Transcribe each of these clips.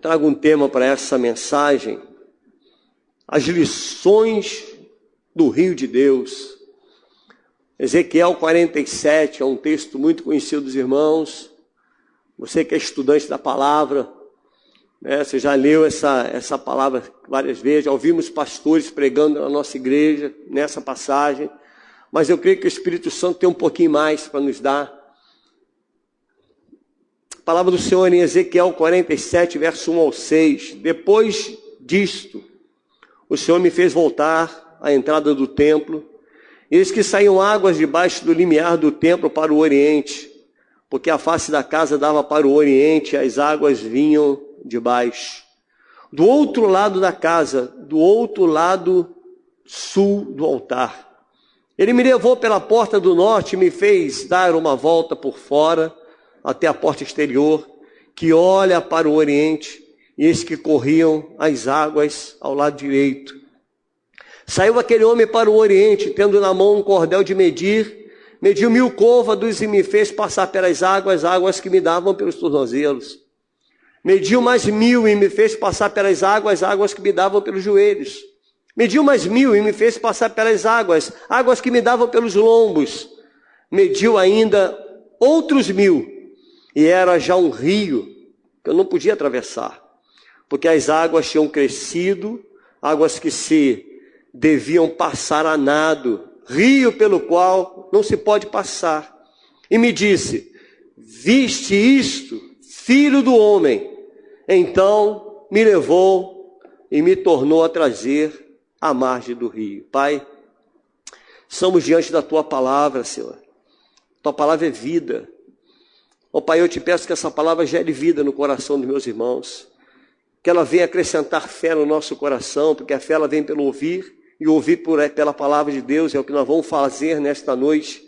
trago um tema para essa mensagem: as lições do rio de Deus. Ezequiel 47 é um texto muito conhecido dos irmãos. Você que é estudante da palavra, né, você já leu essa palavra várias vezes, já ouvimos pastores pregando na nossa igreja nessa passagem, mas eu creio que o Espírito Santo tem um pouquinho mais para nos dar. A palavra do Senhor em Ezequiel 47, verso 1 ao 6. Depois disto, o Senhor me fez voltar à entrada do templo. Eis que saíam águas debaixo do limiar do templo para o oriente, porque a face da casa dava para o oriente, e as águas vinham de baixo. Do outro lado da casa, do outro lado sul do altar. Ele me levou pela porta do norte e me fez dar uma volta por fora, até a porta exterior, que olha para o oriente, e eis que corriam as águas ao lado direito. Saiu aquele homem para o oriente, tendo na mão um cordel de medir, mediu 1000 côvados e me fez passar pelas águas que me davam pelos tornozelos. Mediu mais 1000 e me fez passar pelas águas que me davam pelos joelhos. Mediu mais 1000 e me fez passar pelas águas que me davam pelos lombos. Mediu ainda outros 1000, e era já um rio que eu não podia atravessar, porque as águas tinham crescido, águas que se deviam passar a nado, rio pelo qual não se pode passar. E me disse: viste isto, filho do homem? Então me levou e me tornou a trazer à margem do rio. Pai, estamos diante da Tua palavra, Senhor. Tua palavra é vida. Ó Pai, eu te peço que essa palavra gere vida no coração dos meus irmãos, que ela venha acrescentar fé no nosso coração, porque a fé ela vem pelo ouvir, e ouvir pela palavra de Deus é o que nós vamos fazer nesta noite.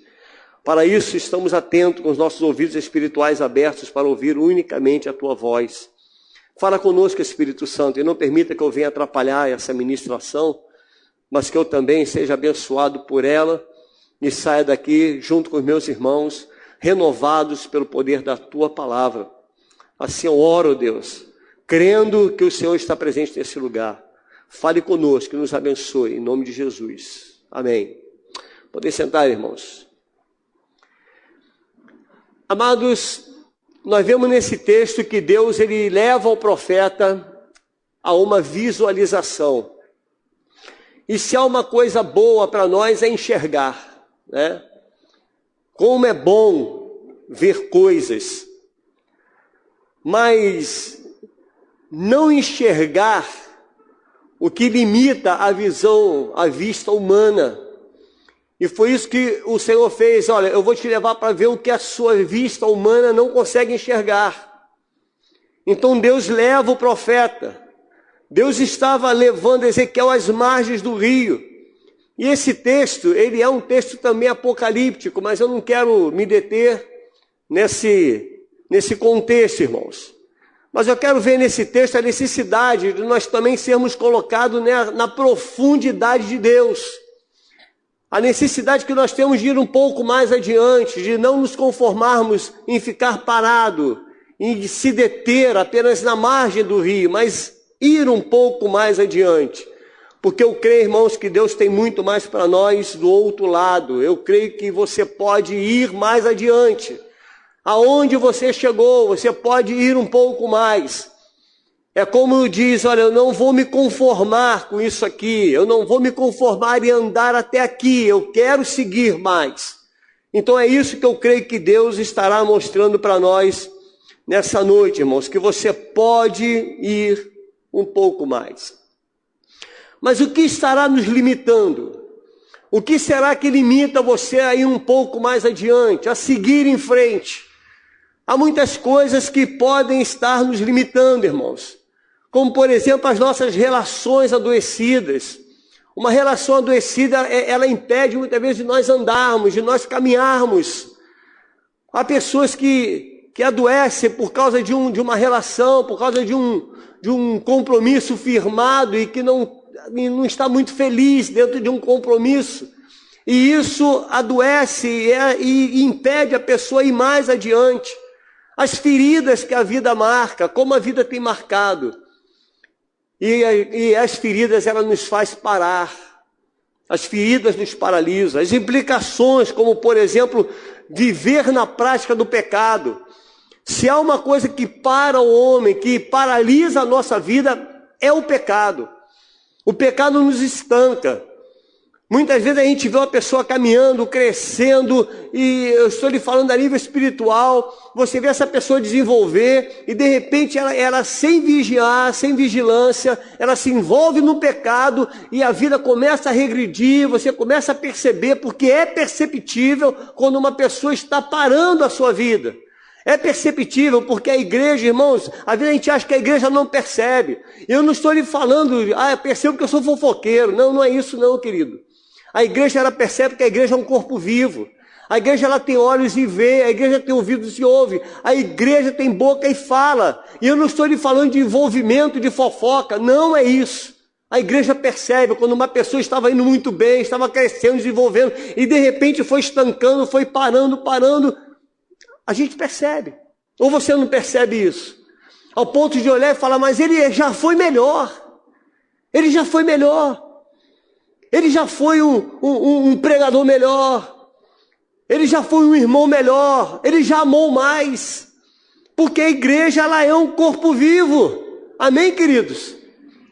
Para isso, estamos atentos com os nossos ouvidos espirituais abertos para ouvir unicamente a Tua voz. Fala conosco, Espírito Santo, e não permita que eu venha atrapalhar essa ministração, mas que eu também seja abençoado por ela e saia daqui junto com os meus irmãos, renovados pelo poder da Tua palavra. Assim eu oro, Deus, crendo que o Senhor está presente nesse lugar. Fale conosco, nos abençoe, em nome de Jesus. Amém. Podem sentar, irmãos. Amados, nós vemos nesse texto que Deus ele leva o profeta a uma visualização. E se há uma coisa boa para nós é enxergar, né? Como é bom ver coisas, mas não enxergar o que limita a visão, a vista humana. E foi isso que o Senhor fez. Olha, eu vou te levar para ver o que a sua vista humana não consegue enxergar. Então Deus leva o profeta. Deus estava levando Ezequiel às margens do rio. E esse texto, ele é um texto também apocalíptico, mas eu não quero me deter nesse contexto, irmãos. Mas eu quero ver nesse texto a necessidade de nós também sermos colocados na profundidade de Deus. A necessidade que nós temos de ir um pouco mais adiante, de não nos conformarmos em ficar parado, em se deter apenas na margem do rio, mas ir um pouco mais adiante. Porque eu creio, irmãos, que Deus tem muito mais para nós do outro lado. Eu creio que você pode ir mais adiante. Aonde você chegou, você pode ir um pouco mais. É como diz, olha, eu não vou me conformar com isso aqui, eu não vou me conformar e andar até aqui, eu quero seguir mais. Então é isso que eu creio que Deus estará mostrando para nós nessa noite, irmãos, que você pode ir um pouco mais. Mas o que estará nos limitando? O que será que limita você a ir um pouco mais adiante, a seguir em frente? Há muitas coisas que podem estar nos limitando, irmãos. Como, por exemplo, as nossas relações adoecidas. Uma relação adoecida, ela impede muitas vezes de nós andarmos, de nós caminharmos. Há pessoas que adoecem por causa de uma relação, por causa de um compromisso firmado e que não está muito feliz dentro de um compromisso. E isso adoece e impede a pessoa a ir mais adiante. as feridas que a vida marca, como a vida tem marcado. E as feridas, ela nos faz parar. As feridas nos paralisam. As implicações, como por exemplo, viver na prática do pecado. Se há uma coisa que para o homem, que paralisa a nossa vida, é o pecado. O pecado nos estanca. Muitas vezes a gente vê uma pessoa caminhando, crescendo, e eu estou lhe falando a nível espiritual, você vê essa pessoa desenvolver, e de repente ela sem vigiar, sem vigilância, ela se envolve no pecado, e a vida começa a regredir, você começa a perceber, porque é perceptível quando uma pessoa está parando a sua vida. É perceptível, porque a igreja, irmãos, às vezes a gente acha que a igreja não percebe. Eu não estou lhe falando, eu percebo que eu sou fofoqueiro. Não, não é isso não, querido. A igreja, ela percebe que a igreja é um corpo vivo. A igreja, ela tem olhos e vê, a igreja tem ouvidos e ouve. A igreja tem boca e fala. E eu não estou lhe falando de envolvimento, de fofoca. Não é isso. A igreja percebe quando uma pessoa estava indo muito bem, estava crescendo, desenvolvendo, e de repente foi estancando, foi parando. A gente percebe. Ou você não percebe isso? Ao ponto de olhar e falar, mas ele já foi melhor. Ele já foi melhor. Ele já foi um pregador melhor. Ele já foi um irmão melhor. Ele já amou mais. Porque a igreja, ela é um corpo vivo. Amém, queridos?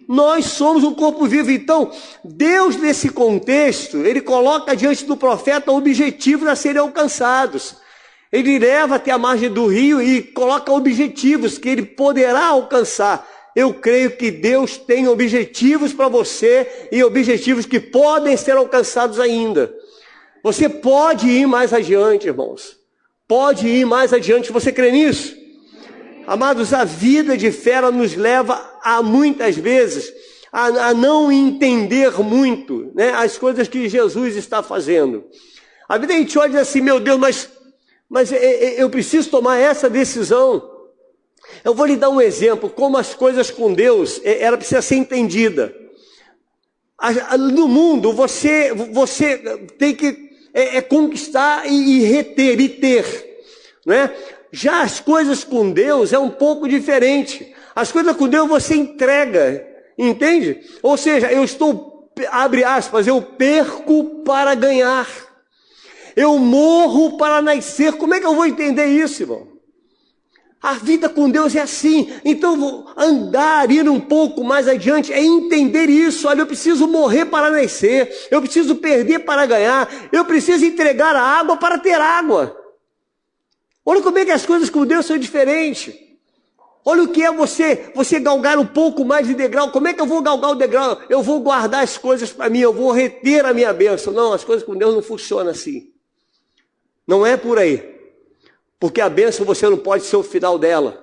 Nós somos um corpo vivo. Então, Deus, nesse contexto, ele coloca diante do profeta objetivos a serem alcançados. Ele leva até a margem do rio e coloca objetivos que ele poderá alcançar. Eu creio que Deus tem objetivos para você e objetivos que podem ser alcançados ainda. Você pode ir mais adiante, irmãos. Pode ir mais adiante. Você crê nisso? Amados, a vida de fé ela nos leva a muitas vezes a não entender muito, né, as coisas que Jesus está fazendo. A vida a gente olha e diz assim, meu Deus, mas eu preciso tomar essa decisão. Eu vou lhe dar um exemplo, como as coisas com Deus, ela precisa ser entendida. No mundo, você tem que conquistar e reter, e ter. Né? Já as coisas com Deus é um pouco diferente. As coisas com Deus você entrega, entende? Ou seja, abre aspas, eu perco para ganhar. Eu morro para nascer. Como é que eu vou entender isso, irmão? A vida com Deus é assim. Então, ir um pouco mais adiante é entender isso. Olha, eu preciso morrer para nascer. Eu preciso perder para ganhar. Eu preciso entregar a água para ter água. Olha como é que as coisas com Deus são diferentes. Olha o que é você galgar um pouco mais de degrau. Como é que eu vou galgar o degrau? Eu vou guardar as coisas para mim. Eu vou reter a minha bênção. Não, as coisas com Deus não funcionam assim. Não é por aí. Porque a bênção você não pode ser o final dela.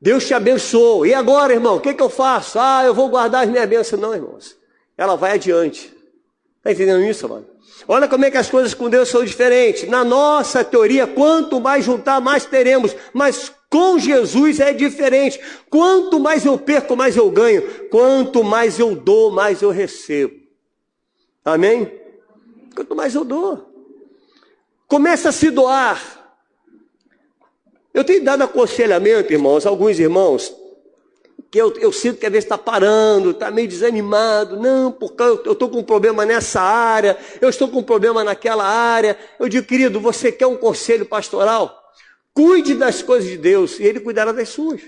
Deus te abençoou. E agora, irmão, o que eu faço? Eu vou guardar as minhas bênçãos. Não, irmãos. Ela vai adiante. Está entendendo isso, mano? Olha como é que as coisas com Deus são diferentes. Na nossa teoria, quanto mais juntar, mais teremos. Mas com Jesus é diferente. Quanto mais eu perco, mais eu ganho. Quanto mais eu dou, mais eu recebo. Amém? Quanto mais eu dou. Começa a se doar. Eu tenho dado aconselhamento, irmãos, a alguns irmãos, que eu sinto que às vezes está parando, está meio desanimado. Não, porque eu estou com um problema nessa área, eu estou com um problema naquela área. Eu digo, querido, você quer um conselho pastoral? Cuide das coisas de Deus e Ele cuidará das suas.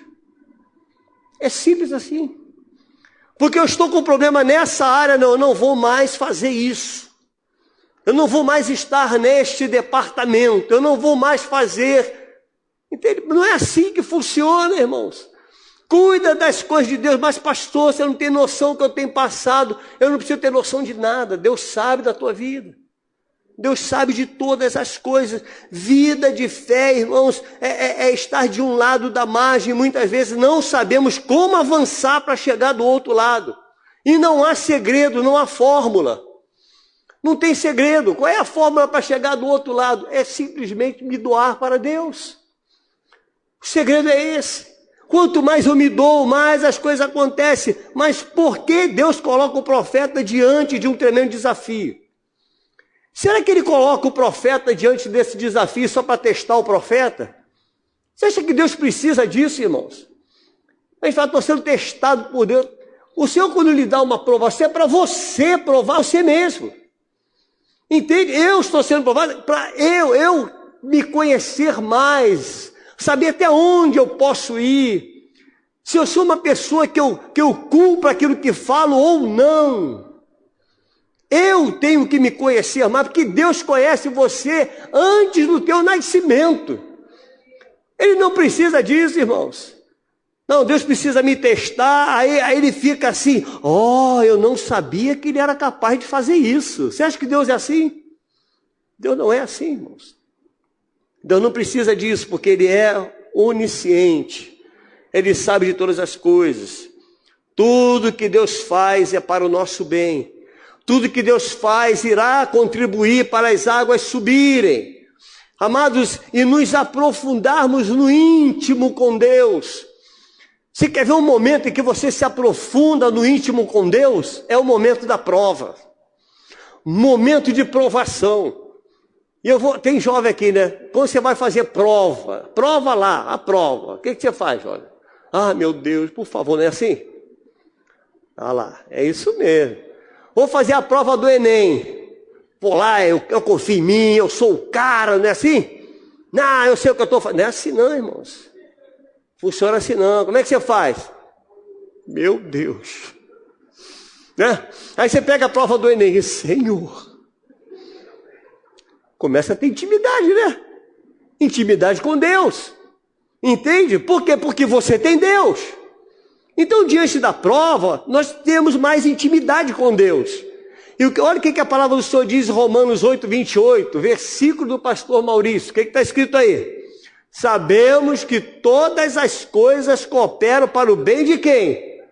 É simples assim. Porque eu estou com um problema nessa área, não, eu não vou mais fazer isso. Eu não vou mais estar neste departamento, eu não vou mais fazer. Entende? Não é assim que funciona, irmãos. Cuida das coisas de Deus. Mas pastor, você não tem noção do que eu tenho passado. Eu não preciso ter noção de nada. Deus sabe da tua vida. Deus sabe de todas as coisas. Vida de fé, irmãos, é estar de um lado da margem. Muitas vezes não sabemos como avançar para chegar do outro lado. E não há segredo, não há fórmula. Não tem segredo. Qual é a fórmula para chegar do outro lado? É simplesmente me doar para Deus. O segredo é esse. Quanto mais eu me dou, mais as coisas acontecem. Mas por que Deus coloca o profeta diante de um tremendo desafio? Será que Ele coloca o profeta diante desse desafio só para testar o profeta? Você acha que Deus precisa disso, irmãos? A gente fala, estou sendo testado por Deus. O Senhor, quando lhe dá uma aprovação, é para você provar você mesmo. Entende? Eu estou sendo provado para eu me conhecer mais, saber até onde eu posso ir. Se eu sou uma pessoa que eu cumpro aquilo que falo ou não. Eu tenho que me conhecer mais, porque Deus conhece você antes do teu nascimento. Ele não precisa disso, irmãos. Não, Deus precisa me testar, aí ele fica assim, eu não sabia que ele era capaz de fazer isso. Você acha que Deus é assim? Deus não é assim, irmãos. Deus não precisa disso, porque ele é onisciente. Ele sabe de todas as coisas. Tudo que Deus faz é para o nosso bem. Tudo que Deus faz irá contribuir para as águas subirem. Amados, e nos aprofundarmos no íntimo com Deus. Você quer ver um momento em que você se aprofunda no íntimo com Deus? É o momento da prova. Momento de provação. E tem jovem aqui, né? Quando você vai fazer prova lá, a prova. O que você faz, jovem? Meu Deus, por favor, não é assim? Lá, é isso mesmo. Vou fazer a prova do Enem. Pô, lá, eu confio em mim, eu sou o cara, não é assim? Não, eu sei o que eu estou fazendo. Não é assim não, irmãos. Funciona assim não. Como é que você faz? Meu Deus. Né? Aí você pega a prova do Enem e, Senhor. Começa a ter intimidade, né? Intimidade com Deus. Entende? Por quê? Porque você tem Deus. Então, diante da prova, nós temos mais intimidade com Deus. E olha o que a palavra do Senhor diz em Romanos 8, 28, versículo do pastor Maurício. O que está escrito aí? Sabemos que todas as coisas cooperam para o bem de quem?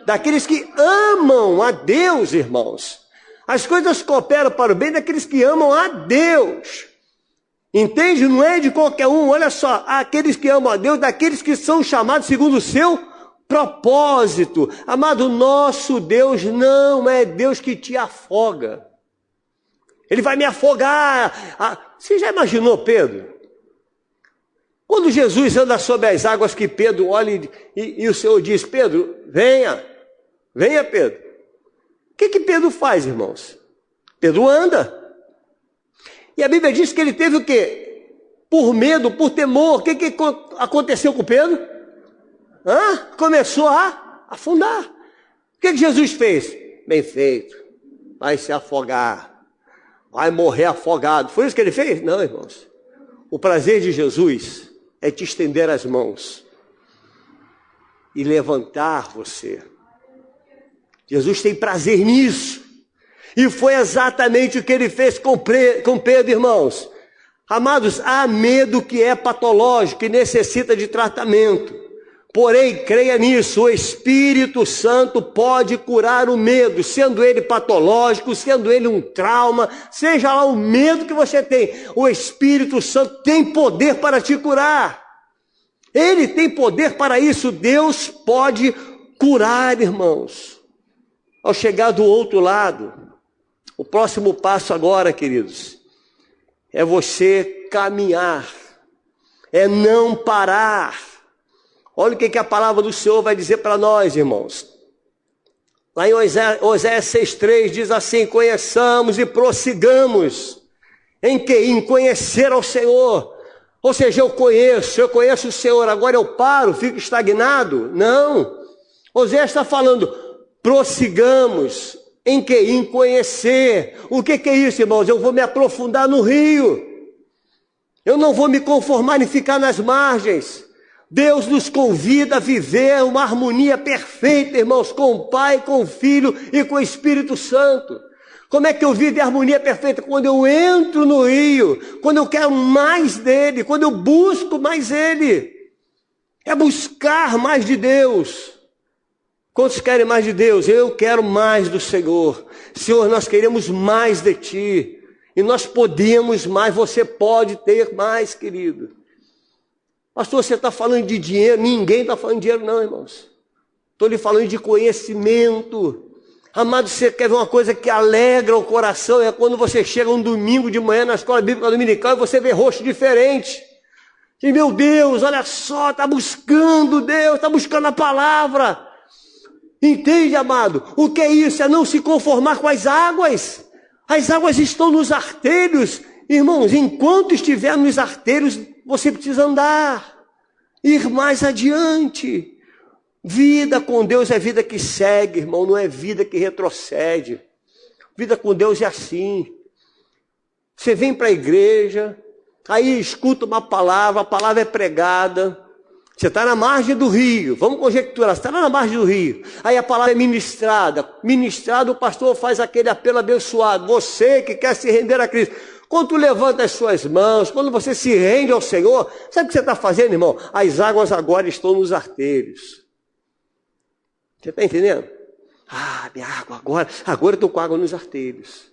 Daqueles que amam a Deus, irmãos. As coisas cooperam para o bem daqueles que amam a Deus. Entende? Não é de qualquer um. Olha só, aqueles que amam a Deus, daqueles que são chamados segundo o seu propósito. Amado, nosso Deus não é Deus que te afoga. Ele vai me afogar. Você já imaginou, Pedro? Quando Jesus anda sobre as águas, que Pedro olha e o Senhor diz, Pedro, venha, Pedro. O que Pedro faz, irmãos? Pedro anda. E a Bíblia diz que ele teve o quê? Por medo, por temor. O que aconteceu com Pedro? Começou a afundar. O que Jesus fez? Bem feito. Vai se afogar. Vai morrer afogado. Foi isso que ele fez? Não, irmãos. O prazer de Jesus é te estender as mãos e levantar você. Jesus tem prazer nisso. E foi exatamente o que ele fez com Pedro, irmãos. Amados, há medo que é patológico, que necessita de tratamento. Porém, creia nisso, o Espírito Santo pode curar o medo, sendo ele patológico, sendo ele um trauma, seja lá o medo que você tem. O Espírito Santo tem poder para te curar. Ele tem poder para isso. Deus pode curar, irmãos. Ao chegar do outro lado, o próximo passo agora, queridos, é você caminhar, é não parar. Olha o que a palavra do Senhor vai dizer para nós, irmãos. Lá em Oséias 6,3 diz assim, conheçamos e prossigamos. Em que? Em conhecer ao Senhor. Ou seja, eu conheço o Senhor, agora eu paro, fico estagnado? Não. Oséias está falando, prossigamos. Em que? Em conhecer. O que é isso, irmãos? Eu vou me aprofundar no rio. Eu não vou me conformar em ficar nas margens. Deus nos convida a viver uma harmonia perfeita, irmãos, com o Pai, com o Filho e com o Espírito Santo. Como é que eu vivo em harmonia perfeita? Quando eu entro no rio, quando eu quero mais dele, quando eu busco mais ele. É buscar mais de Deus. Quantos querem mais de Deus? Eu quero mais do Senhor. Senhor, nós queremos mais de Ti. E nós podemos mais, você pode ter mais, querido. Pastor, você está falando de dinheiro? Ninguém está falando de dinheiro não, irmãos. Estou lhe falando de conhecimento. Amado, você quer ver uma coisa que alegra o coração? É quando você chega um domingo de manhã na escola bíblica dominical e você vê rosto diferente. E meu Deus, olha só, está buscando Deus, está buscando a palavra. Entende, amado? O que é isso? É não se conformar com as águas. As águas estão nos arteiros. Irmãos, enquanto estiver nos arteiros, você precisa andar, ir mais adiante. Vida com Deus é vida que segue, irmão, não é vida que retrocede. Vida com Deus é assim. Você vem para a igreja, aí escuta uma palavra, a palavra é pregada. Você está na margem do rio, vamos conjecturar, você está na margem do rio. Aí a palavra é ministrada. Ministrado, o pastor faz aquele apelo abençoado. Você que quer se render a Cristo. Quando tu levanta as suas mãos, quando você se rende ao Senhor, sabe o que você está fazendo, irmão? As águas agora estão nos arteiros. Você está entendendo? Ah, minha água agora eu estou com água nos arteiros.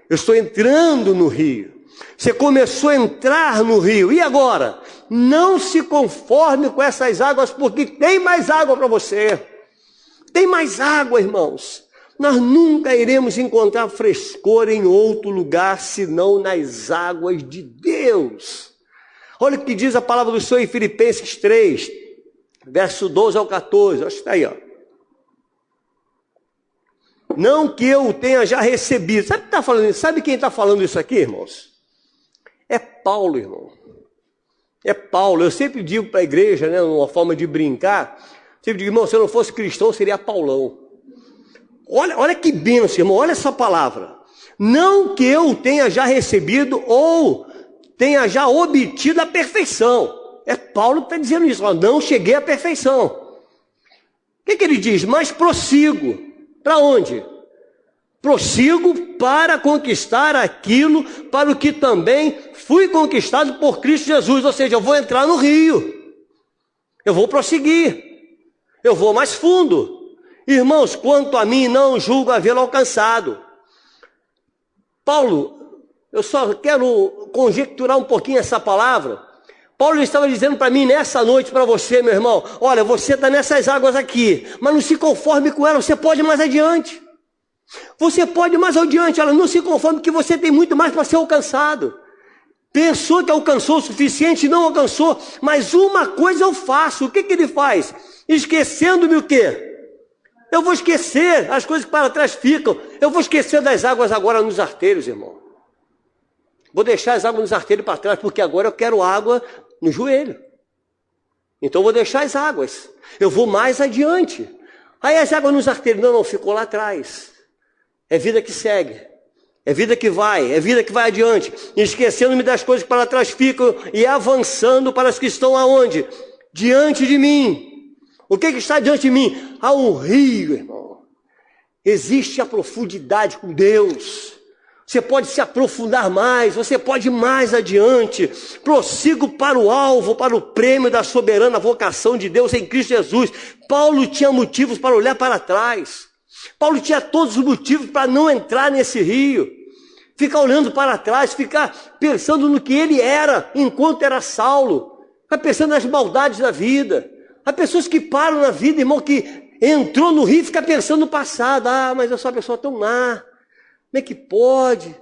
Eu estou entrando no rio. Você começou a entrar no rio. E agora? Não se conforme com essas águas, porque tem mais água para você. Tem mais água, irmãos. Nós nunca iremos encontrar frescor em outro lugar, senão nas águas de Deus. Olha o que diz a palavra do Senhor em Filipenses 3, verso 12 ao 14. Acho que está aí, ó. Não que eu tenha já recebido. Sabe quem está falando isso? Sabe quem está falando isso aqui, irmãos? É Paulo, irmão. É Paulo. Eu sempre digo para a igreja, né, uma forma de brincar, sempre digo, irmão, se eu não fosse cristão, seria Paulão. Olha que bênção, irmão, olha essa palavra. Não que eu tenha já recebido ou tenha já obtido a perfeição. É Paulo que está dizendo isso, ó, não cheguei à perfeição. O que ele diz? Mas prossigo. Para onde? Prossigo para conquistar aquilo para o que também fui conquistado por Cristo Jesus. Ou seja, eu vou entrar no rio. Eu vou prosseguir. Eu vou mais fundo. Irmãos, quanto a mim, não julgo havê-lo alcançado. Paulo, eu só quero conjecturar um pouquinho essa palavra. Paulo estava dizendo para mim nessa noite, para você, meu irmão, olha, você está nessas águas aqui, mas não se conforme com elas, você pode ir mais adiante. Você pode ir mais adiante, olha, não se conforme que você tem muito mais para ser alcançado. Pensou que alcançou o suficiente, não alcançou, mas uma coisa eu faço, o que ele faz? Esquecendo-me o quê? Eu vou esquecer as coisas que para trás ficam, eu vou esquecer das águas agora nos arteiros, irmão. Vou deixar as águas nos arteiros para trás, porque agora eu quero água no joelho. Então eu vou deixar as águas. Eu vou mais adiante. Aí as águas nos arteiros, não, ficou lá atrás. É vida que segue. É vida que vai adiante. Esquecendo-me das coisas que para trás ficam e avançando para as que estão aonde? Diante de mim. O que está diante de mim? Há um rio, irmão. Existe a profundidade com Deus. Você pode se aprofundar mais, você pode ir mais adiante. Prossigo para o alvo, para o prêmio da soberana vocação de Deus em Cristo Jesus. Paulo tinha motivos para olhar para trás. Paulo tinha todos os motivos para não entrar nesse rio. Ficar olhando para trás, ficar pensando no que ele era enquanto era Saulo. Ficar pensando nas maldades da vida. Há pessoas que param na vida, irmão, que entrou no rio e fica pensando no passado. Ah, mas eu sou uma pessoa tão má. Como é que pode?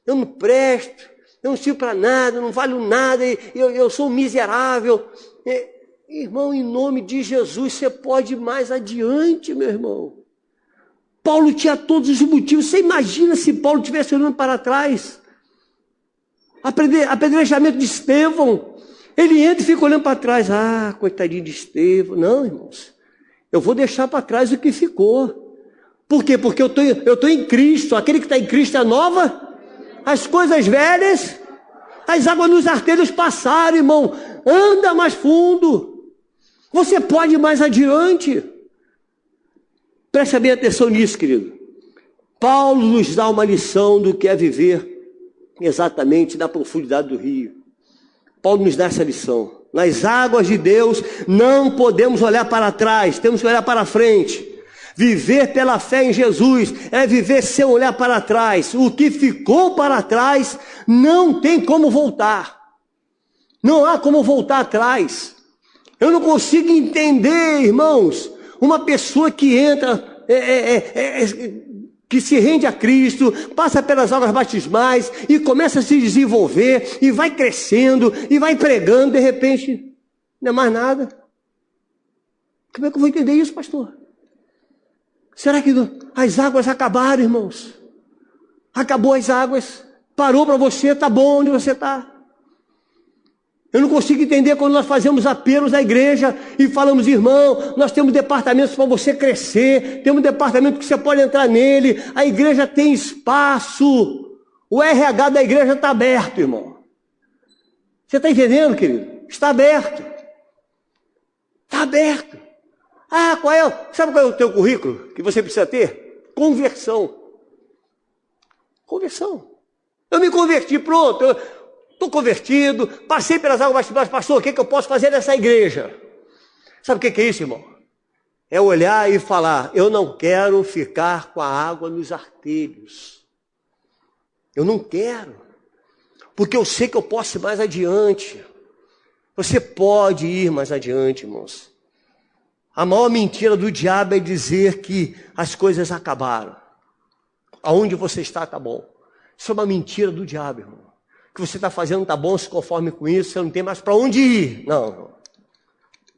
Eu não presto, eu não sirvo para nada, eu não valho nada, eu sou um miserável. Irmão, em nome de Jesus, você pode ir mais adiante, meu irmão. Paulo tinha todos os motivos. Você imagina se Paulo estivesse olhando para trás? Apedrejamento de Estevão. Ele entra e fica olhando para trás. Ah, coitadinho de Estevão. Não, irmãos. Eu vou deixar para trás o que ficou. Por quê? Porque eu estou em Cristo. Aquele que está em Cristo é nova. As coisas velhas, as águas nos arteiros passaram, irmão. Anda mais fundo. Você pode ir mais adiante. Preste bem atenção nisso, querido. Paulo nos dá uma lição do que é viver exatamente na profundidade do rio. Paulo nos dá essa lição. Nas águas de Deus não podemos olhar para trás, temos que olhar para frente. Viver pela fé em Jesus é viver sem olhar para trás. O que ficou para trás não tem como voltar. Não há como voltar atrás. Eu não consigo entender, irmãos, uma pessoa que entra, que se rende a Cristo, passa pelas águas batismais e começa a se desenvolver e vai crescendo e vai pregando, de repente, não é mais nada. Como é que eu vou entender isso, pastor? Será que as águas acabaram, irmãos? Acabou as águas, parou para você, está bom onde você está. Eu não consigo entender quando nós fazemos apelos na igreja e falamos, irmão, nós temos departamentos para você crescer, temos um departamento que você pode entrar nele, a igreja tem espaço, o RH da igreja está aberto, irmão. Você está entendendo, querido? Está aberto. Está aberto. Ah, sabe qual é o teu currículo que você precisa ter? Conversão. Conversão. Eu me converti, pronto. Estou convertido, passei pelas águas batismais, pastor, o que eu posso fazer nessa igreja? Sabe o que é isso, irmão? É olhar e falar, eu não quero ficar com a água nos artelhos. Eu não quero, porque eu sei que eu posso ir mais adiante. Você pode ir mais adiante, irmãos. A maior mentira do diabo é dizer que as coisas acabaram. Aonde você está bom. Isso é uma mentira do diabo, irmão. O que você está fazendo está bom, se conforme com isso, você não tem mais para onde ir. Não,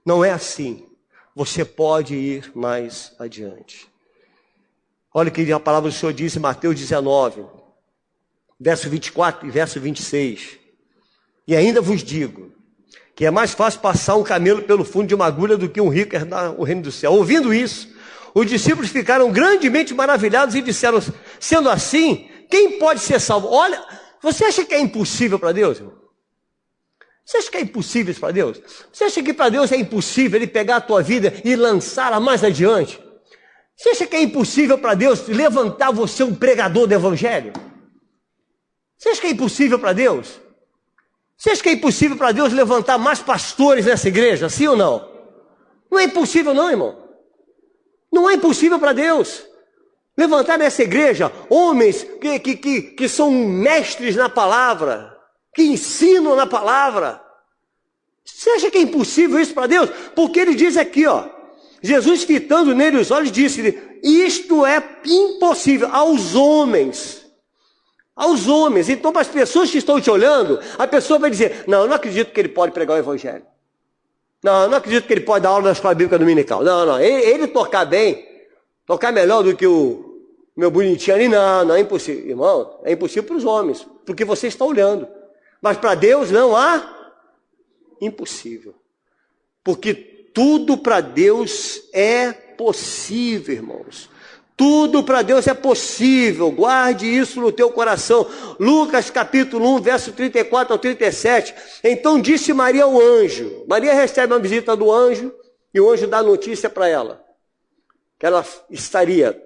não é assim. Você pode ir mais adiante. Olha o que a palavra do Senhor diz em Mateus 19, verso 24 e verso 26. E ainda vos digo, que é mais fácil passar um camelo pelo fundo de uma agulha do que um rico herdar o reino do céu. Ouvindo isso, os discípulos ficaram grandemente maravilhados e disseram, sendo assim, quem pode ser salvo? Olha, você acha que é impossível para Deus, irmão? Você acha que é impossível isso para Deus? Você acha que para Deus é impossível Ele pegar a tua vida e lançá-la mais adiante? Você acha que é impossível para Deus levantar você um pregador do Evangelho? Você acha que é impossível para Deus? Você acha que é impossível para Deus levantar mais pastores nessa igreja? Sim ou não? Não é impossível não, irmão. Não é impossível para Deus levantar nessa igreja homens que são mestres na palavra, que ensinam na palavra. Você acha que é impossível isso para Deus? Porque ele diz aqui, ó, Jesus fitando nele os olhos disse, isto é impossível aos homens. Aos homens. Então, para as pessoas que estão te olhando, a pessoa vai dizer, não, eu não acredito que ele pode pregar o evangelho. Não, eu não acredito que ele pode dar aula na escola bíblica dominical. Não, ele tocar bem, tocar melhor do que o meu bonitinho ali, não é impossível. Irmão, é impossível para os homens, porque você está olhando. Mas para Deus não há impossível. Porque tudo para Deus é possível, irmãos. Tudo para Deus é possível, guarde isso no teu coração. Lucas capítulo 1, verso 34 ao 37. Então disse Maria ao anjo. Maria recebe uma visita do anjo e o anjo dá notícia para ela. Que ela estaria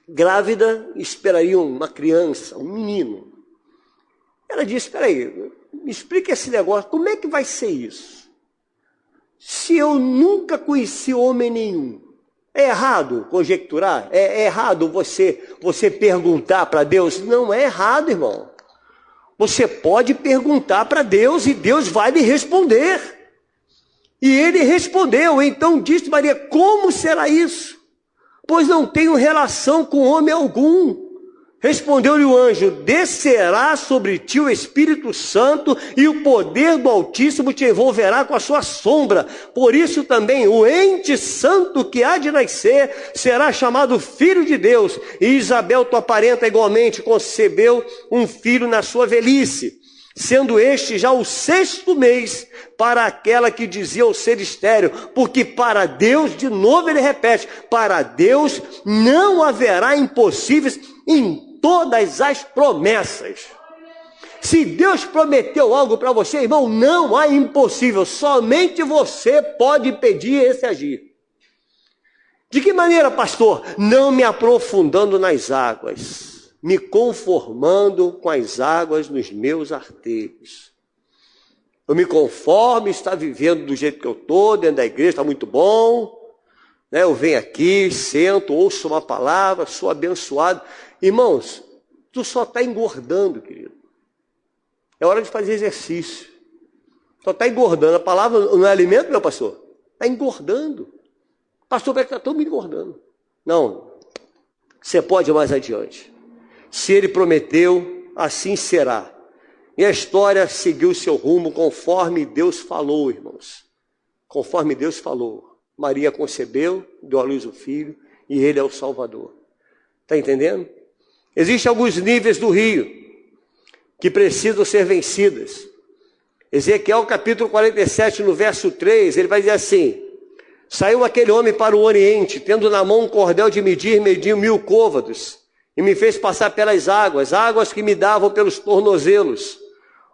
grávida e esperaria uma criança, um menino. Ela disse, espera aí, me explica esse negócio, como é que vai ser isso? Se eu nunca conheci homem nenhum. É errado conjecturar? É errado você perguntar para Deus? Não é errado, irmão. Você pode perguntar para Deus e Deus vai lhe responder. E ele respondeu. Então disse Maria, como será isso? Pois não tenho relação com homem algum. Respondeu-lhe o anjo, descerá sobre ti o Espírito Santo e o poder do Altíssimo te envolverá com a sua sombra. Por isso também o ente santo que há de nascer será chamado Filho de Deus. E Isabel, tua parenta, igualmente concebeu um filho na sua velhice, sendo este já o 6º mês para aquela que dizia o ser estéril, porque para Deus, de novo ele repete, para Deus não haverá impossíveis em todas as promessas. Se Deus prometeu algo para você, irmão, não há impossível, somente você pode pedir esse agir. De que maneira, pastor? Não me aprofundando nas águas, me conformando com as águas nos meus artelhos. Eu me conformo, está vivendo do jeito que eu estou, dentro da igreja, está muito bom. Eu venho aqui, sento, ouço uma palavra, sou abençoado. Irmãos, tu só está engordando, querido. É hora de fazer exercício. Só está engordando. A palavra não é alimento, meu pastor? Está engordando. Pastor, vai estar todo mundo engordando. Não. Você pode ir mais adiante. Se ele prometeu, assim será. E a história seguiu seu rumo conforme Deus falou, irmãos. Conforme Deus falou. Maria concebeu, deu à luz o filho, e ele é o Salvador. Está entendendo? Existem alguns níveis do rio que precisam ser vencidos. Ezequiel capítulo 47, no verso 3, ele vai dizer assim: saiu aquele homem para o oriente, tendo na mão um cordel de medir, mediu 1000 côvados, e me fez passar pelas águas, águas que me davam pelos tornozelos.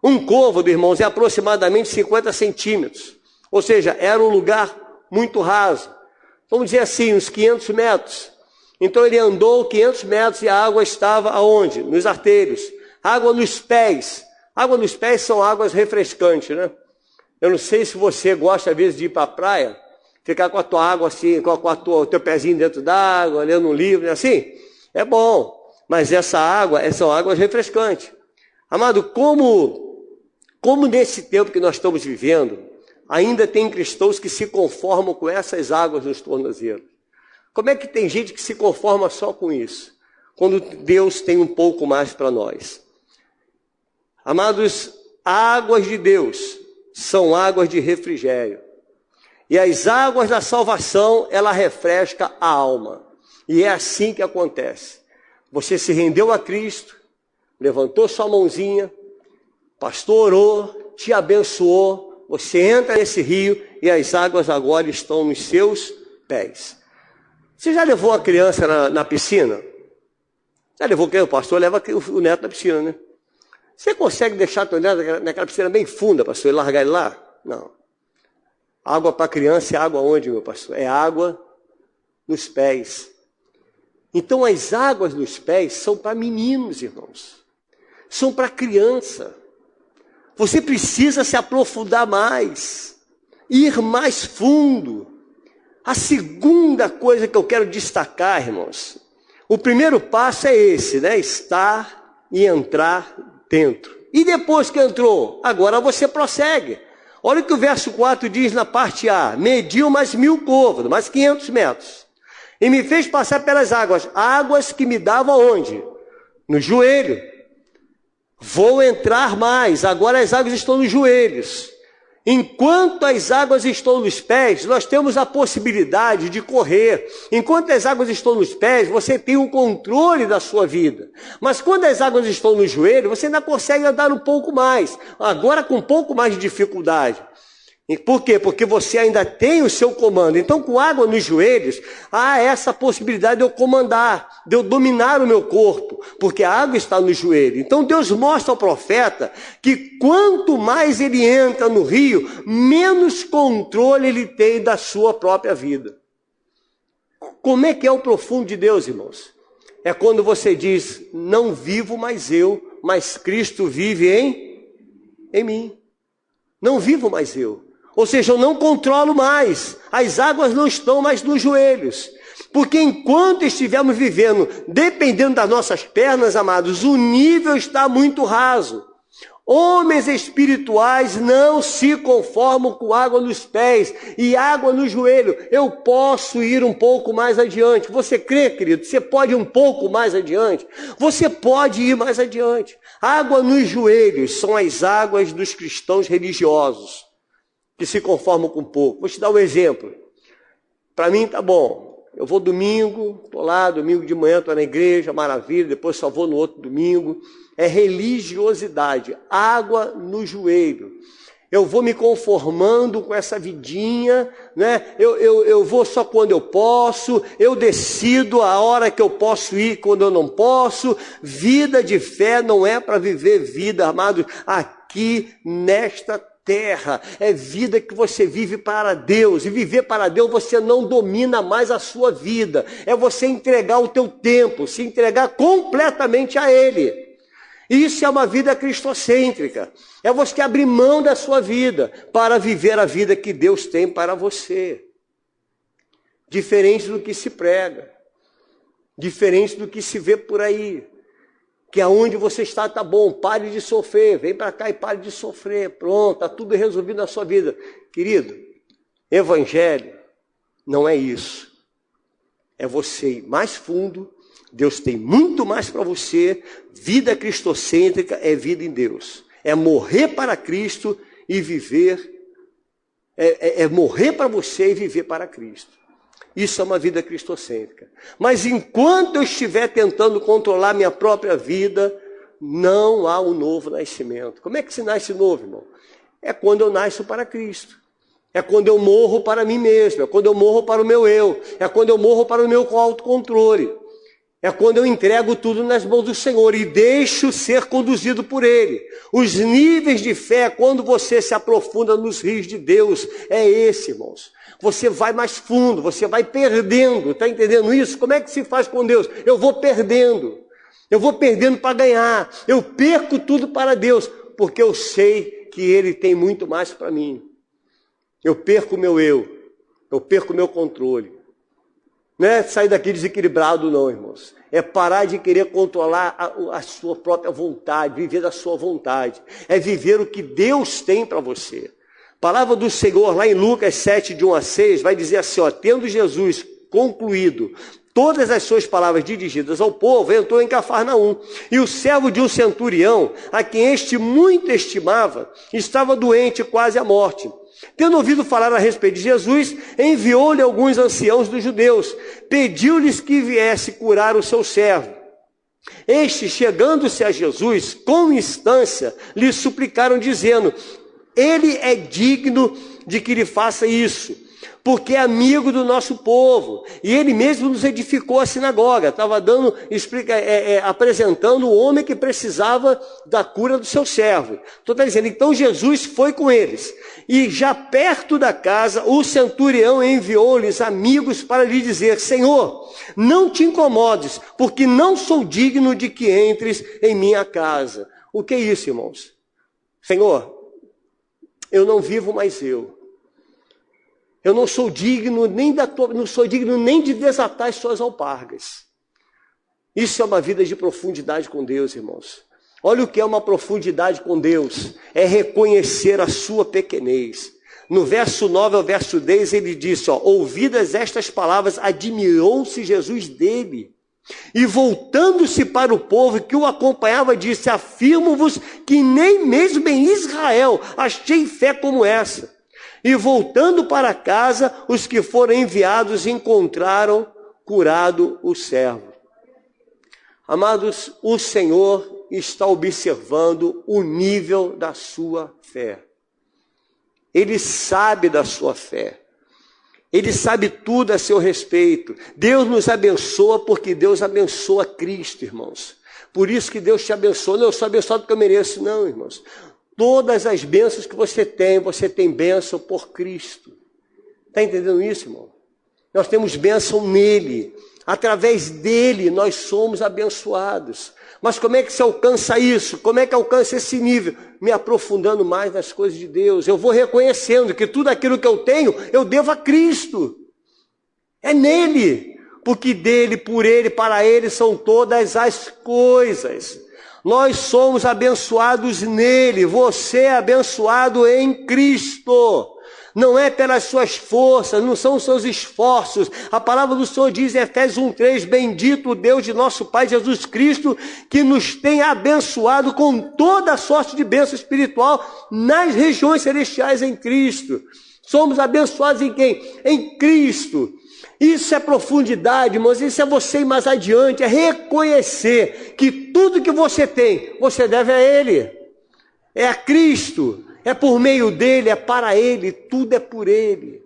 Um côvado, irmãos, é aproximadamente 50 centímetros, ou seja, era um lugar muito raso, vamos dizer assim, uns 500 metros. Então ele andou 500 metros e a água estava aonde? Nos artérios. Água nos pés. Água nos pés são águas refrescantes, né? Eu não sei se você gosta às vezes de ir para a praia, ficar com a tua água assim, com o teu pezinho dentro d'água, lendo um livro, assim. É bom, mas essa água, são águas refrescantes. Amado, como nesse tempo que nós estamos vivendo, ainda tem cristãos que se conformam com essas águas nos tornozelos. Como é que tem gente que se conforma só com isso? Quando Deus tem um pouco mais para nós. Amados, águas de Deus são águas de refrigério. E as águas da salvação, ela refresca a alma. E é assim que acontece. Você se rendeu a Cristo, levantou sua mãozinha, pastor orou, te abençoou, você entra nesse rio e as águas agora estão nos seus pés. Você já levou a criança na piscina? Já levou o pastor? Leva o neto na piscina, né? Você consegue deixar teu neto naquela piscina bem funda, pastor, e largar ele lá? Não. Água para criança é água onde, meu pastor? É água nos pés. Então as águas nos pés são para meninos, irmãos. São para criança. Você precisa se aprofundar mais, ir mais fundo. A segunda coisa que eu quero destacar, irmãos, o primeiro passo é esse, né? Estar e entrar dentro. E depois que entrou, agora você prossegue. Olha o que o verso 4 diz na parte A: mediu mais 1000 côvados, mais 500 metros, e me fez passar pelas águas, águas que me davam onde? No joelho. Vou entrar mais, agora as águas estão nos joelhos. Enquanto as águas estão nos pés, nós temos a possibilidade de correr. Enquanto as águas estão nos pés, você tem o controle da sua vida. Mas quando as águas estão no joelho, você ainda consegue andar um pouco mais. Agora com um pouco mais de dificuldade. E por quê? Porque você ainda tem o seu comando. Então, com água nos joelhos, há essa possibilidade de eu comandar, de eu dominar o meu corpo, porque a água está no joelho. Então, Deus mostra ao profeta que quanto mais ele entra no rio, menos controle ele tem da sua própria vida. Como é que é o profundo de Deus, irmãos? É quando você diz: não vivo mais eu, mas Cristo vive em mim. Não vivo mais eu. Ou seja, eu não controlo mais. As águas não estão mais nos joelhos. Porque enquanto estivermos vivendo, dependendo das nossas pernas, amados, o nível está muito raso. Homens espirituais não se conformam com água nos pés e água no joelho. Eu posso ir um pouco mais adiante. Você crê, querido? Você pode ir um pouco mais adiante? Você pode ir mais adiante. Água nos joelhos são as águas dos cristãos religiosos, que se conformam com pouco. Vou te dar um exemplo. Para mim tá bom. Eu vou domingo, estou lá, domingo de manhã estou na igreja, maravilha, depois só vou no outro domingo. É religiosidade, água no joelho. Eu vou me conformando com essa vidinha, né? Eu vou só quando eu posso, eu decido a hora que eu posso ir, quando eu não posso. Vida de fé não é para viver vida, amado, aqui nesta terra. É vida que você vive para Deus, e viver para Deus você não domina mais a sua vida, é você entregar o teu tempo, se entregar completamente a Ele. Isso é uma vida cristocêntrica, é você abrir mão da sua vida para viver a vida que Deus tem para você. Diferente do que se prega, diferente do que se vê por aí, que aonde você está tá bom, pare de sofrer, vem para cá e pare de sofrer, pronto, está tudo resolvido na sua vida. Querido, evangelho não é isso. É você ir mais fundo, Deus tem muito mais para você. Vida cristocêntrica é vida em Deus. É morrer para Cristo e viver. É morrer para você e viver para Cristo. Isso é uma vida cristocêntrica. Mas enquanto eu estiver tentando controlar minha própria vida, não há um novo nascimento. Como é que se nasce novo, irmão? É quando eu nasço para Cristo. É quando eu morro para mim mesmo. É quando eu morro para o meu eu. É quando eu morro para o meu autocontrole. É quando eu entrego tudo nas mãos do Senhor e deixo ser conduzido por Ele. Os níveis de fé, quando você se aprofunda nos rios de Deus, é esse, irmãos. Você vai mais fundo, você vai perdendo. Está entendendo isso? Como é que se faz com Deus? Eu vou perdendo. Eu vou perdendo para ganhar. Eu perco tudo para Deus, porque eu sei que Ele tem muito mais para mim. Eu perco o meu eu perco o meu controle. Não é sair daqui desequilibrado não, irmãos. É parar de querer controlar a sua própria vontade, viver da sua vontade. É viver o que Deus tem para você. A palavra do Senhor, lá em Lucas 7, de 1 a 6, vai dizer assim, ó, tendo Jesus concluído todas as suas palavras dirigidas ao povo, entrou em Cafarnaum. E o servo de um centurião, a quem este muito estimava, estava doente quase à morte. Tendo ouvido falar a respeito de Jesus, enviou-lhe alguns anciãos dos judeus, pediu-lhes que viesse curar o seu servo. Estes, chegando-se a Jesus, com instância, lhe suplicaram, dizendo, ele é digno de que lhe faça isso, porque é amigo do nosso povo, e ele mesmo nos edificou a sinagoga, estava apresentando o homem que precisava da cura do seu servo. Então está dizendo, então Jesus foi com eles, e já perto da casa, o centurião enviou-lhes amigos para lhe dizer, Senhor, não te incomodes, porque não sou digno de que entres em minha casa. O que é isso, irmãos? Senhor, eu não vivo mais eu. Eu não sou digno nem de desatar as suas alpargas. Isso é uma vida de profundidade com Deus, irmãos. Olha o que é uma profundidade com Deus. É reconhecer a sua pequenez. No verso 9 ao verso 10 ele disse, ó, ouvidas estas palavras, admirou-se Jesus dele. E voltando-se para o povo que o acompanhava, disse, afirmo-vos que nem mesmo em Israel achei fé como essa. E voltando para casa, os que foram enviados encontraram curado o servo. Amados, o Senhor está observando o nível da sua fé. Ele sabe da sua fé. Ele sabe tudo a seu respeito. Deus nos abençoa porque Deus abençoa Cristo, irmãos. Por isso que Deus te abençoa. Não, eu sou abençoado porque eu mereço. Não, irmãos. Todas as bênçãos que você tem bênção por Cristo. Está entendendo isso, irmão? Nós temos bênção nele. Através dele nós somos abençoados. Mas como é que se alcança isso? Como é que alcança esse nível? Me aprofundando mais nas coisas de Deus. Eu vou reconhecendo que tudo aquilo que eu tenho, eu devo a Cristo. É nele. Porque dele, por ele, para ele são todas as coisas. Nós somos abençoados nele, você é abençoado em Cristo. Não é pelas suas forças, não são os seus esforços. A palavra do Senhor diz em Efésios 1:3, bendito o Deus de nosso Pai Jesus Cristo, que nos tem abençoado com toda a sorte de bênção espiritual nas regiões celestiais em Cristo. Somos abençoados em quem? Em Cristo. Isso é profundidade, irmãos, isso é você ir mais adiante, é reconhecer que tudo que você tem, você deve a Ele. É a Cristo, é por meio dEle, é para Ele, tudo é por Ele.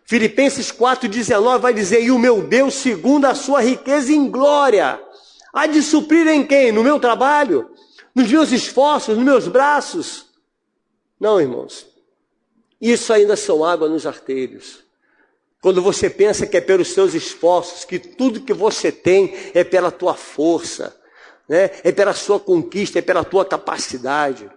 Filipenses 4,19 vai dizer, e o meu Deus, segundo a sua riqueza em glória, há de suprir em quem? No meu trabalho? Nos meus esforços, nos meus braços? Não, irmãos, isso ainda são água nos arteiros. Quando você pensa que é pelos seus esforços, que tudo que você tem é pela tua força, né? É pela sua conquista, é pela tua capacidade.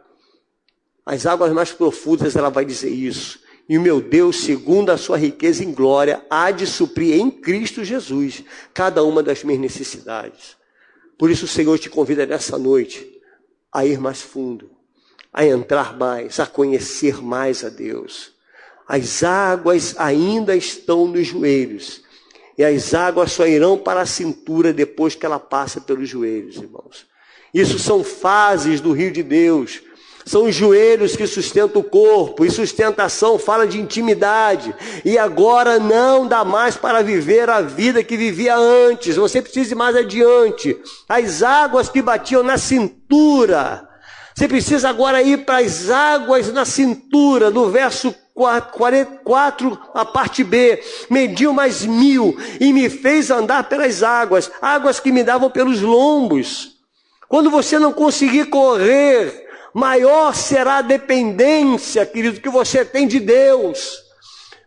As águas mais profundas, ela vai dizer isso. E o meu Deus, segundo a sua riqueza em glória, há de suprir em Cristo Jesus cada uma das minhas necessidades. Por isso o Senhor te convida nessa noite a ir mais fundo, a entrar mais, a conhecer mais a Deus. As águas ainda estão nos joelhos. E as águas só irão para a cintura depois que ela passa pelos joelhos, irmãos. Isso são fases do rio de Deus. São os joelhos que sustentam o corpo, e sustentação fala de intimidade. E agora não dá mais para viver a vida que vivia antes. Você precisa ir mais adiante. As águas que batiam na cintura. Você precisa agora ir para as águas na cintura, no verso 44, a parte B. Mediu mais 1000 e me fez andar pelas águas, águas que me davam pelos lombos. Quando você não conseguir correr, maior será a dependência, querido, que você tem de Deus.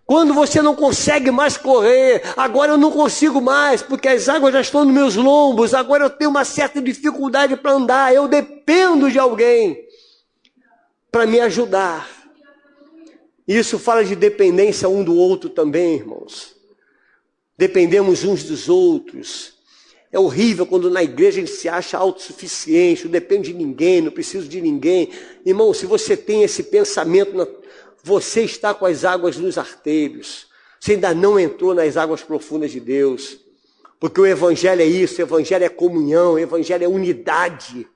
Quando você não consegue mais correr, agora eu não consigo mais, porque as águas já estão nos meus lombos, agora eu tenho uma certa dificuldade para andar, eu dependo de alguém para me ajudar. Isso fala de dependência um do outro também, irmãos. Dependemos uns dos outros. É horrível quando na igreja a gente se acha autossuficiente, não depende de ninguém, não preciso de ninguém. Irmão, se você tem esse pensamento, você está com as águas nos arteiros. Você ainda não entrou nas águas profundas de Deus. Porque o evangelho é isso, o evangelho é comunhão, o evangelho é unidade.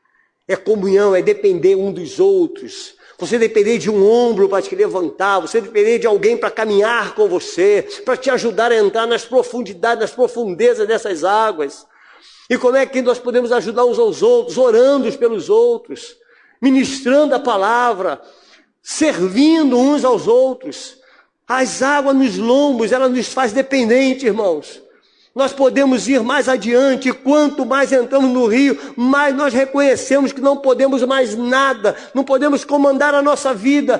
É comunhão, é depender um dos outros. Você depender de um ombro para te levantar, você depender de alguém para caminhar com você, para te ajudar a entrar nas profundidades, nas profundezas dessas águas. E como é que nós podemos ajudar uns aos outros? Orando pelos outros, ministrando a palavra, servindo uns aos outros. As águas nos lombos, ela nos faz dependente, irmãos. Nós podemos ir mais adiante, e quanto mais entramos no rio, mais nós reconhecemos que não podemos mais nada, não podemos comandar a nossa vida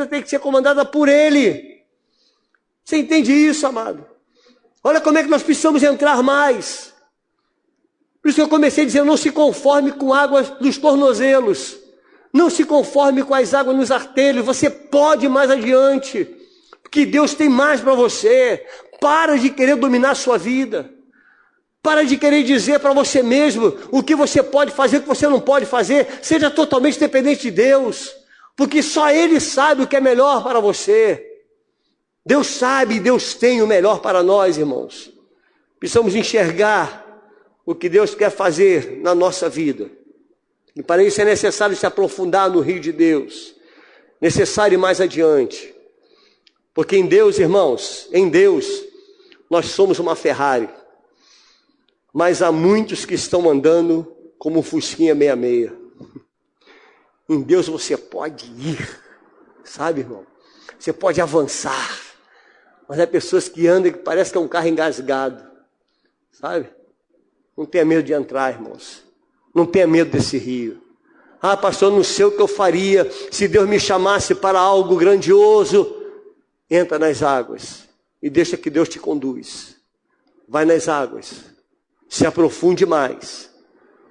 tem que ser comandada por Ele. Você entende isso, amado? Olha como é que nós precisamos entrar mais. Por isso que eu comecei dizendo, não se conforme com águas dos tornozelos, não se conforme com as águas nos arteiros, você pode ir mais adiante, porque Deus tem mais para você. Para de querer dominar a sua vida. Para de querer dizer para você mesmo o que você pode fazer, o que você não pode fazer. Seja totalmente dependente de Deus, porque só Ele sabe o que é melhor para você. Deus sabe, Deus tem o melhor para nós, irmãos. Precisamos enxergar o que Deus quer fazer na nossa vida. E para isso é necessário se aprofundar no rio de Deus. Necessário ir mais adiante. Porque em Deus, irmãos, em Deus, nós somos uma Ferrari. Mas há muitos que estão andando como um Fusquinha 66. Em Deus você pode ir, sabe, irmão? Você pode avançar. Mas há pessoas que andam que parece que é um carro engasgado, sabe? Não tenha medo de entrar, irmãos. Não tenha medo desse rio. Ah, pastor, não sei o que eu faria se Deus me chamasse para algo grandioso. Entra nas águas e deixa que Deus te conduz. Vai nas águas. Se aprofunde mais.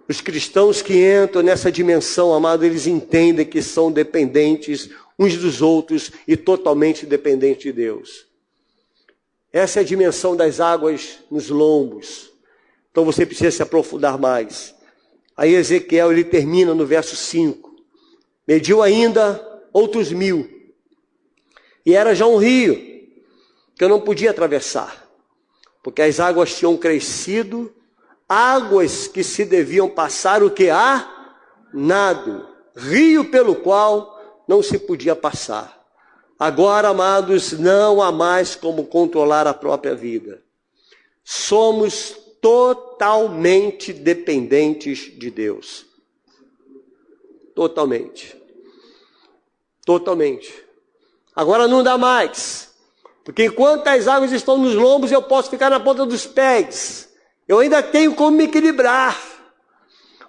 Os cristãos que entram nessa dimensão, amado, eles entendem que são dependentes uns dos outros e totalmente dependentes de Deus. Essa é a dimensão das águas nos lombos. Então você precisa se aprofundar mais. Aí Ezequiel, ele termina no verso 5. Mediu ainda outros 1000. E era já um rio que eu não podia atravessar, porque as águas tinham crescido, águas que se deviam passar o que há? Nado, rio pelo qual não se podia passar. Agora, amados, não há mais como controlar a própria vida. Somos totalmente dependentes de Deus. Totalmente. Totalmente. Agora não dá mais, porque enquanto as águas estão nos lombos, eu posso ficar na ponta dos pés. Eu ainda tenho como me equilibrar.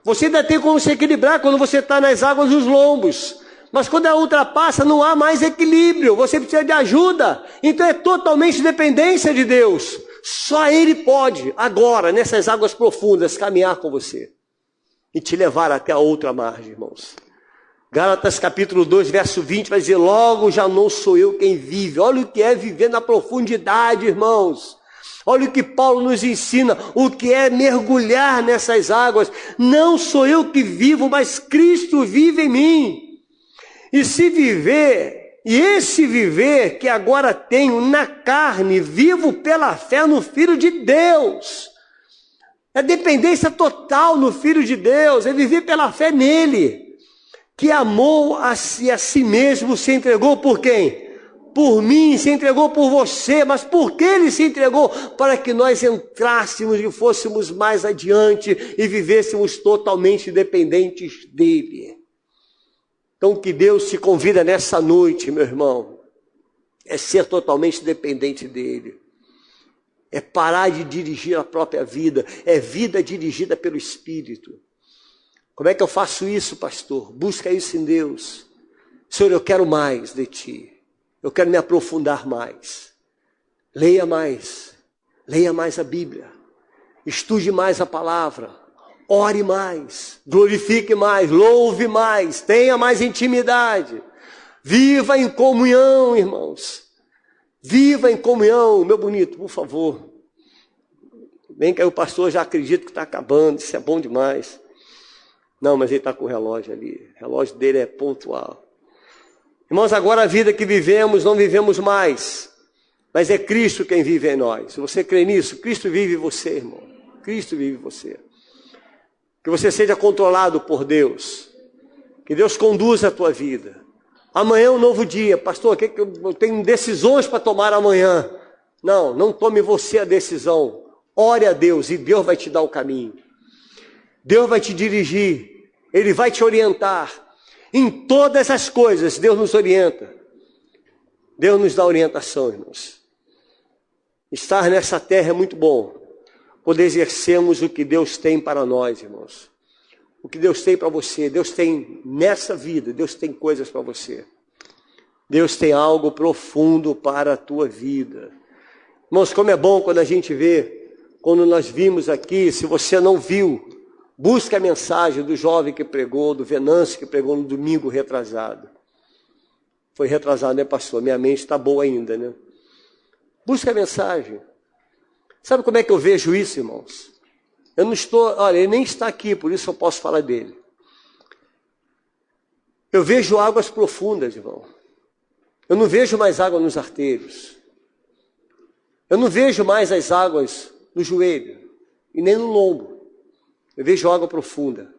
Você ainda tem como se equilibrar quando você está nas águas dos lombos. Mas quando ela ultrapassa, não há mais equilíbrio. Você precisa de ajuda. Então é totalmente dependência de Deus. Só Ele pode, agora, nessas águas profundas, caminhar com você e te levar até a outra margem, irmãos. Gálatas capítulo 2, verso 20, vai dizer, logo já não sou eu quem vive. Olha o que é viver na profundidade, irmãos. Olha o que Paulo nos ensina, o que é mergulhar nessas águas. Não sou eu que vivo, mas Cristo vive em mim. E se viver E esse viver que agora tenho na carne, vivo pela fé no Filho de Deus. É dependência total no Filho de Deus, é viver pela fé nele, que amou a si mesmo, se entregou por quem? Por mim, se entregou por você. Mas por que ele se entregou? Para que nós entrássemos e fôssemos mais adiante e vivêssemos totalmente dependentes dele. Então, o que Deus te convida nessa noite, meu irmão, é ser totalmente dependente dele. É parar de dirigir a própria vida. É vida dirigida pelo Espírito. Como é que eu faço isso, pastor? Busca isso em Deus. Senhor, eu quero mais de ti. Eu quero me aprofundar mais. Leia mais a Bíblia. Estude mais a palavra. Ore mais, glorifique mais, louve mais, tenha mais intimidade. Viva em comunhão, irmãos. Viva em comunhão, meu bonito, por favor. Bem que aí o pastor já acredita que está acabando, isso é bom demais. Não, mas ele está com o relógio ali. O relógio dele é pontual. Irmãos, agora a vida que vivemos, não vivemos mais. Mas é Cristo quem vive em nós. Se você crê nisso, Cristo vive em você, irmão. Cristo vive em você. Que você seja controlado por Deus. Que Deus conduza a tua vida. Amanhã é um novo dia. Pastor, eu tenho decisões para tomar amanhã. Não tome você a decisão. Ore a Deus e Deus vai te dar o caminho. Deus vai te dirigir. Ele vai te orientar. Em todas as coisas, Deus nos orienta. Deus nos dá orientação, irmãos. Estar nessa terra é muito bom. Poder exercermos o que Deus tem para nós, irmãos. O que Deus tem para você. Deus tem nessa vida, Deus tem coisas para você. Deus tem algo profundo para a tua vida. Irmãos, como é bom quando a gente vê, quando nós vimos aqui, se você não viu, busque a mensagem do jovem que pregou, do Venâncio que pregou no domingo retrasado. Foi retrasado, né, pastor? Minha mente está boa ainda, né? Busque a mensagem. Sabe como é que eu vejo isso, irmãos? Eu não estou, olha, ele nem está aqui, por isso eu posso falar dele. Eu vejo águas profundas, irmão. Eu não vejo mais água nos arteiros. Eu não vejo mais as águas no joelho e nem no lombo. Eu vejo água profunda.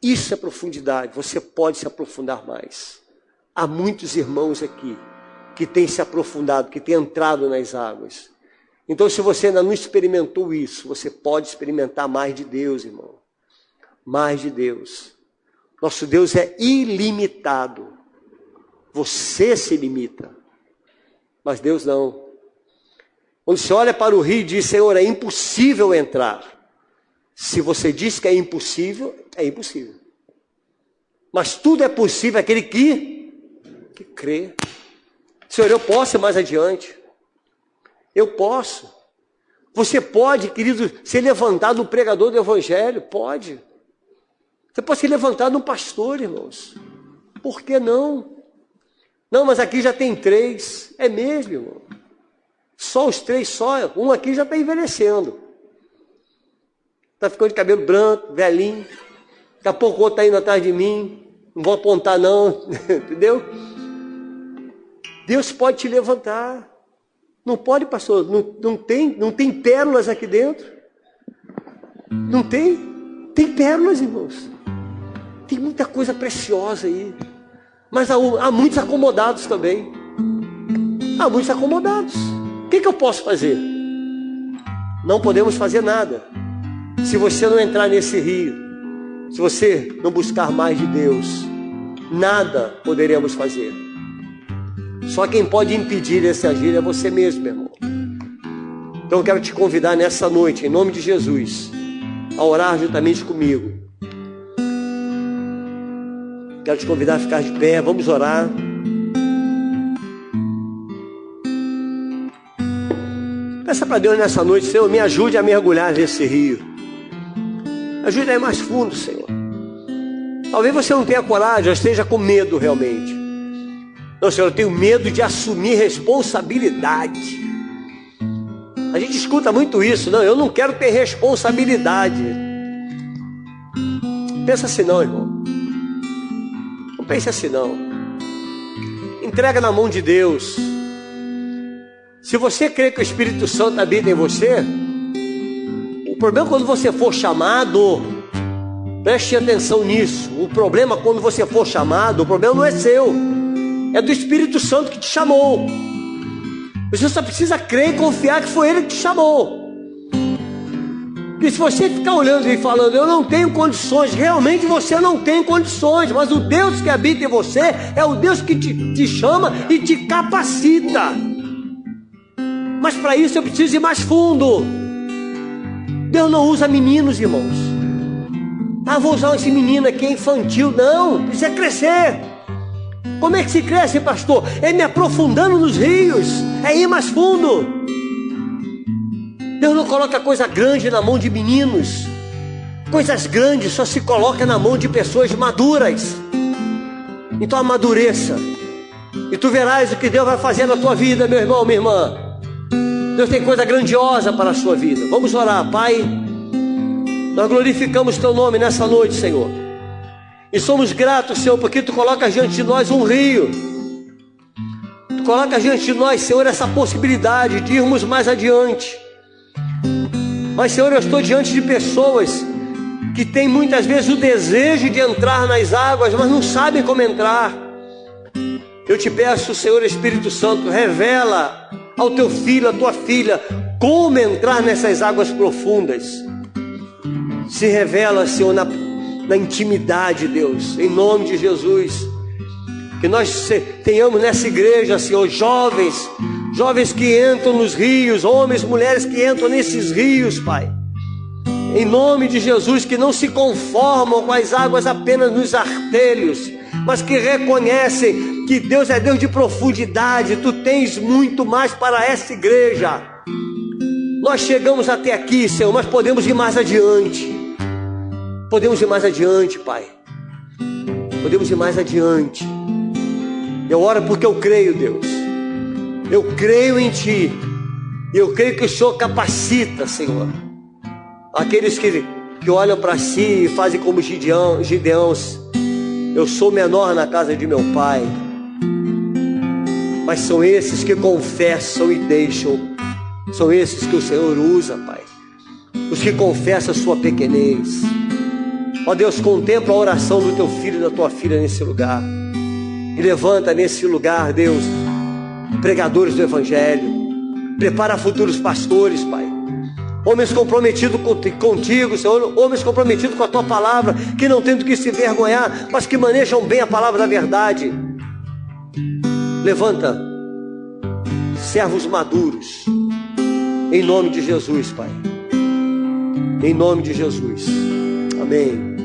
Isso é profundidade. Você pode se aprofundar mais. Há muitos irmãos aqui que têm se aprofundado, que têm entrado nas águas. Então, se você ainda não experimentou isso, você pode experimentar mais de Deus, irmão. Mais de Deus. Nosso Deus é ilimitado. Você se limita. Mas Deus não. Quando você olha para o rio e diz, Senhor, é impossível entrar. Se você diz que é impossível, é impossível. Mas tudo é possível aquele que crê. Senhor, eu posso ir mais adiante. Eu posso. Você pode, querido, se levantar no pregador do evangelho? Pode. Você pode se levantar no pastor, irmãos. Por que não? Não, mas aqui já tem 3. É mesmo, irmão. Só os 3, só. Um aqui já está envelhecendo. Está ficando de cabelo branco, velhinho. Daqui a pouco o outro está indo atrás de mim. Não vou apontar não. Entendeu? Deus pode te levantar. Não pode, pastor? Não tem pérolas aqui dentro? Não tem? Tem pérolas, irmãos. Tem muita coisa preciosa aí. Mas há muitos acomodados também. Há muitos acomodados. O que eu posso fazer? Não podemos fazer nada. Se você não entrar nesse rio, se você não buscar mais de Deus, nada poderemos fazer. Só quem pode impedir esse agir é você mesmo, meu irmão. Então eu quero te convidar nessa noite, em nome de Jesus, a orar juntamente comigo. Quero te convidar a ficar de pé, vamos orar. Peça para Deus nessa noite, Senhor, me ajude a mergulhar nesse rio. Ajude a ir mais fundo, Senhor. Talvez você não tenha coragem, ou esteja com medo realmente. Não, Senhor, eu tenho medo de assumir responsabilidade. A gente escuta muito isso. Não, eu não quero ter responsabilidade. Pensa assim não, irmão. Não pense assim não. entrega na mão de Deus. Se você crê que o Espírito Santo habita em você, o problema é quando você for chamado, preste atenção nisso. O problema quando você for chamado, o problema não é seu, é do Espírito Santo que te chamou. Você só precisa crer e confiar que foi Ele que te chamou. E se você ficar olhando e falando, eu não tenho condições, realmente você não tem condições, mas o Deus que habita em você é o Deus que te chama e te capacita. Mas para isso eu preciso ir mais fundo. Deus não usa meninos, irmãos. Vou usar esse menino aqui, é infantil. Não, precisa crescer. Como é que se cresce, pastor? É me aprofundando nos rios, é ir mais fundo. Deus não coloca coisa grande na mão de meninos. Coisas grandes só se coloca na mão de pessoas maduras. Então amadureça, e tu verás o que Deus vai fazer na tua vida, meu irmão, minha irmã. Deus tem coisa grandiosa para a sua vida. Vamos orar. Pai, nós glorificamos teu nome nessa noite, Senhor, e somos gratos, Senhor, porque tu colocas diante de nós um rio. Tu colocas diante de nós, Senhor, essa possibilidade de irmos mais adiante. Mas, Senhor, eu estou diante de pessoas que têm muitas vezes o desejo de entrar nas águas, mas não sabem como entrar. Eu te peço, Senhor Espírito Santo, revela ao teu filho, à tua filha, como entrar nessas águas profundas. Se revela, Senhor, na intimidade, Deus, em nome de Jesus. Que nós tenhamos nessa igreja, Senhor, jovens que entram nos rios, homens, mulheres que entram nesses rios, Pai. Em nome de Jesus, que não se conformam com as águas apenas nos artelhos, mas que reconhecem que Deus é Deus de profundidade. Tu tens muito mais para essa igreja. Nós chegamos até aqui, Senhor, mas podemos ir mais adiante. Podemos ir mais adiante, Pai. Podemos ir mais adiante. Eu oro porque eu creio, Deus. Eu creio em Ti. E eu creio que o Senhor capacita, Senhor, aqueles que olham para si e fazem como Gideões. Eu sou menor na casa de meu pai. Mas são esses que confessam e deixam. São esses que o Senhor usa, Pai. Os que confessam a sua pequenez. Ó Deus, contempla a oração do teu filho e da tua filha nesse lugar. E levanta nesse lugar, Deus, pregadores do Evangelho. Prepara futuros pastores, Pai. Homens comprometidos contigo, Senhor. Homens comprometidos com a tua palavra, que não têm do que se vergonhar, mas que manejam bem a palavra da verdade. Levanta servos maduros, em nome de Jesus, Pai. Em nome de Jesus. Amém.